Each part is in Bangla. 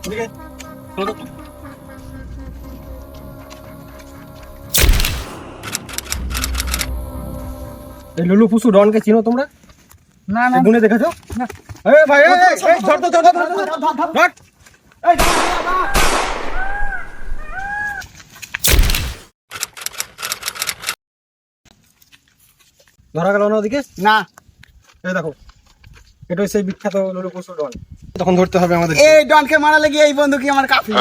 এদিকে চলো তো। এই লুলু পুসু ডনকে চিনো তোমরা? না না গুনে দেখেছো? না। এই ভাই এই ধর তো ধর ধর ধর। এই ধরা গেল না ওদিকে? না এই দেখো, এটা সেই বিখ্যাত লুলু পুসু ডন। তখন ধরতে হবে আমাদের। এই ডনকে মারা লেগে এই বন্ধু কি আমার কাফি।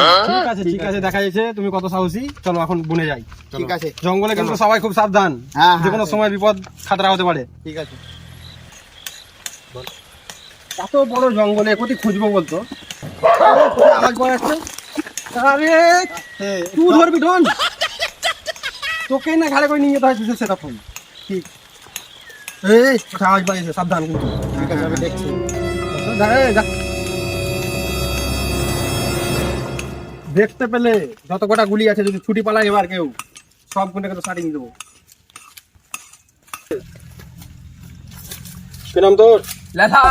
ঠিক আছে দেখা যাচ্ছে তুমি কত সাহসী। চলো এখন বনে যাই। ঠিক আছে জঙ্গলে কিন্তু সবাই খুব সাবধান, হ্যাঁ, যে কোনো সময় বিপদ খাতরা হতে পারে। ঠিক আছে। এত বড় জঙ্গলে কোথায় খুঁজবো বলতো? আওয়াজ পাওয়া যাচ্ছে। আরে তুই ধরবি ডন, তোকে না ঘাড়ে করে নিয়ে যেতে হয় সেটা ফোন। ঠিক এই কোথায় আওয়াজ পাইছে, সাবধান কিন্তু। ঠিক আছে আমি দেখছি। দেখতে পেলে যত কটা গুলি আছে যদি ছুটি পালায় এবার কেউ সব গুলো কিন্তু শাটিং দেবো। কি নাম তোর? লেখা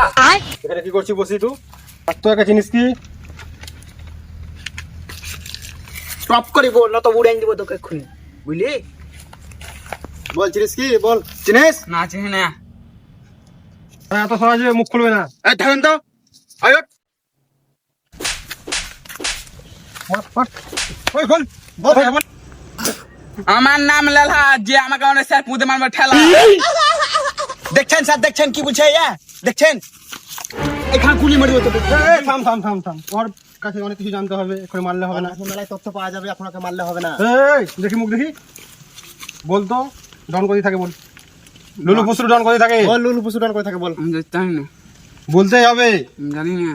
এখানে কি করছিস বসি তুই? আর তো একটা জিনিস কি টপ করে বল, না তো উড়াই দিব তোকে এক্ষুনি, বুঝলি? বল চিনিস কি? বল চিনিস? না চিনি না। এত সহজে মুখ খুলবে না। এই থামেন তো, আয় ওঠ। ওই বল বল। আমার নাম লেলা, যে আমাকে অনেক স্যার পুঁতে মারবে ঠেলা। দেখছেন স্যার, দেখছেন কি বলছে? দেখছেন এখানে গুলি মারবে তোকে। থাম থাম থাম থাম, ওর কাছে অনেক কিছু জানতে হবে, এখানে মারলে হবে না। এখন মেলায় তথ্য পাওয়া যাবে, আপনাকে মারলে হবে না। এই দেখি মুখ দেখি, বলতো ডন কোথায় থাকে বল। লুলু পুসুর ডন কোথায় থাকে? বল লুলু পুসু ডন করে থাকে বল। আমি জানি না, বলতেই হবে। আমি জানি না।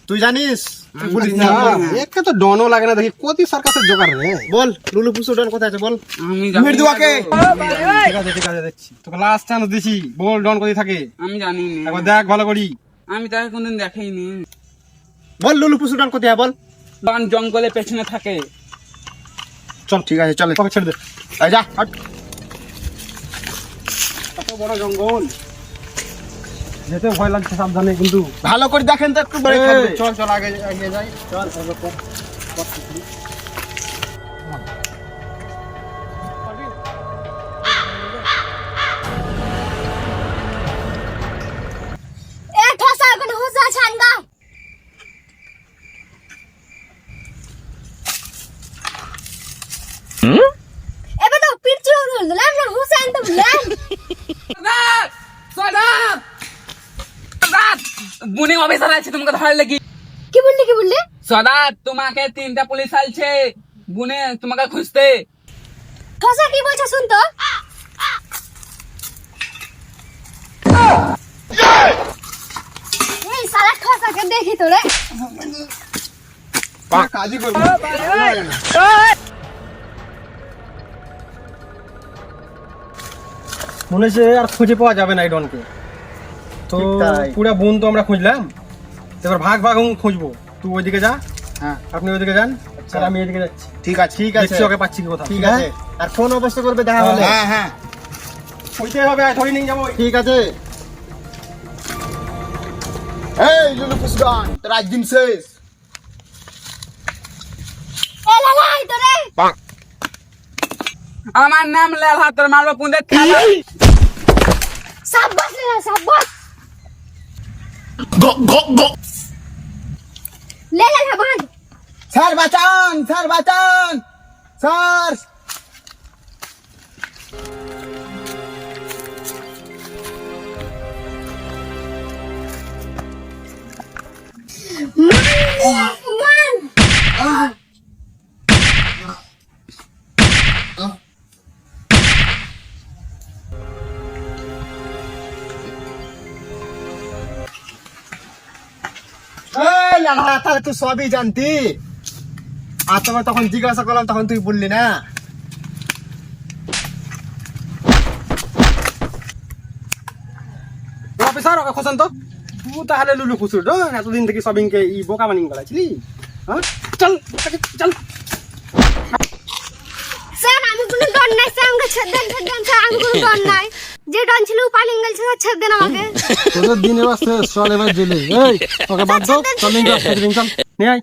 তুই জানিস? আমি বলিস জানি না। না। একে তো ডনও লাগে না দেখি, কোতি সার্কাসের জোগাড় রে। বল লুলু পুসু ডন কোথায় আছে বল। আমি জানি মিট দুয়াকে। ঠিক আছে দেখছি, তোকে লাস্ট চান্স দিছি। বল ডন কোথায় থাকে আমি জানি না, একবার দেখ ভালো করি। আমি তাকে কোনদিন দেখাইনি। বল লুলু পুসু ডন কোথায় বল। বন জঙ্গলের পেছনে থাকে। চল ঠিক আছে, চলে তোকে ছেড়ে দে। এই যা হট। এত বড় জঙ্গল, যেতে ভয় লাগছে, সাবধানে কিন্তু। ভালো করে দেখেন তো একটু বড় থাকবে। চল চল আগে এগিয়ে যাই। চল ए ठोसा कोन हुसा छानगा एबे तो पिरचु होला न हुसैन तो होला বুনি অফিসার আছে তোমাকে ধরার লাগি। কি বললি সদা তোমাকে 3টা পুলিশ আলছে বুনে তোমাকে খুঁজতে। ठोसा की बोलछा सुन तो ए साला ठोसा के देखी तो रे কাজই করবো। মনে হচ্ছে আর খুঁজে পাওয়া যাবে না এই ডনকে। তো ঠিক তাই। পুরো বোন তো আমরা খুঁজলাম, এবার ভাগ ভাগ খুঁজবো। তুই ওইদিকে যা, হ্যাঁ আপনি ওইদিকে যান, আর আমি এদিকে যাচ্ছি। ঠিক আছে ঠিক আছে দেখছি ওকে পাচ্ছি কি কোথাও। ঠিক আছে। আর ফোন অবস্থা করবে দেখা হলে। হ্যাঁ হ্যাঁ ওইটাই হবে, ধরে নিয়ে যাবো। ঠিক আছে। এই লুলু পুসু ডন তোর আজ দিন শেষ। ए लाला आई तो रे আমার নাম লেলা, তোর মারবো পুঁতে ঠেলা। शाबाश ले शाबाश ले ले भाग স্যার বাঁচান, স্যার বাঁচান, স্যার। मान এই লালা, তাহলে তুই সবই জানতি। আর তোমার তখন জিজ্ঞাসা করলাম তখন তুই বললি না। অফিসার ওকে খোঁজান তো। তুই তাহলে লুলু খুচুর ডন, এতদিন থেকে সবিংকে ই বোকা বানিয়ে গেলাছিলি। হ্যাঁ চল চল। স্যার আমি কোনো ডন নাই স্যার, আমাকে ছেড়ে দেন স্যার, আমি কোনো ডন নাই। যে ডন ছিল ও পালিয়ে গেছে স্যার, ছেড়ে দেন আমাকে। তোদের দিন এবার শেষ, চল এবার জেলে। এই তোকে বাদ দাও, চল নিয়ে চল নিয়ে আয়।